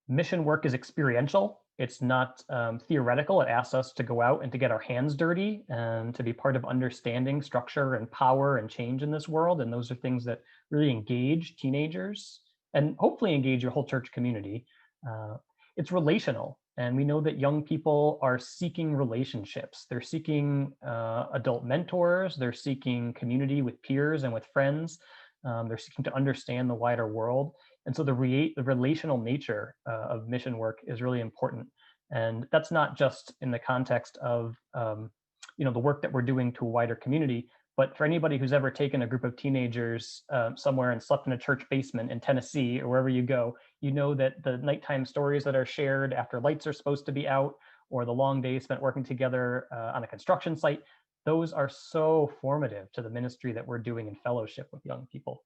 Mission work is experiential. It's not theoretical. It asks us to go out and to get our hands dirty and to be part of understanding structure and power and change in this world. And those are things that really engage teenagers and hopefully engage your whole church community. Uh, it's relational. And we know that young people are seeking relationships. They're seeking adult mentors. They're seeking community with peers and with friends. They're seeking to understand the wider world. And so the relational nature of mission work is really important. And that's not just in the context of the work that we're doing to a wider community, but for anybody who's ever taken a group of teenagers somewhere and slept in a church basement in Tennessee or wherever you go, you know that the nighttime stories that are shared after lights are supposed to be out, or the long days spent working together on a construction site, those are so formative to the ministry that we're doing in fellowship with young people.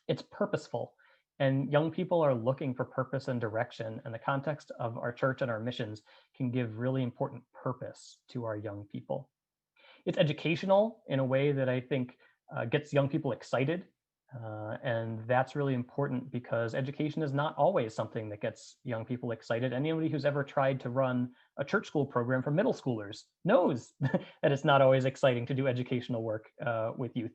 It's purposeful, and young people are looking for purpose and direction, and the context of our church and our missions can give really important purpose to our young people. It's educational in a way that I think gets young people excited. And that's really important because education is not always something that gets young people excited. Anybody who's ever tried to run a church school program for middle schoolers knows that it's not always exciting to do educational work with youth.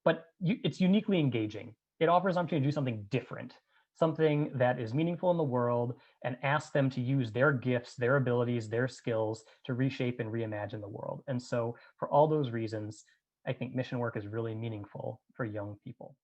But it's uniquely engaging. It offers an opportunity to do something different, something that is meaningful in the world, and ask them to use their gifts, their abilities, their skills to reshape and reimagine the world. And so for all those reasons, I think mission work is really meaningful for young people.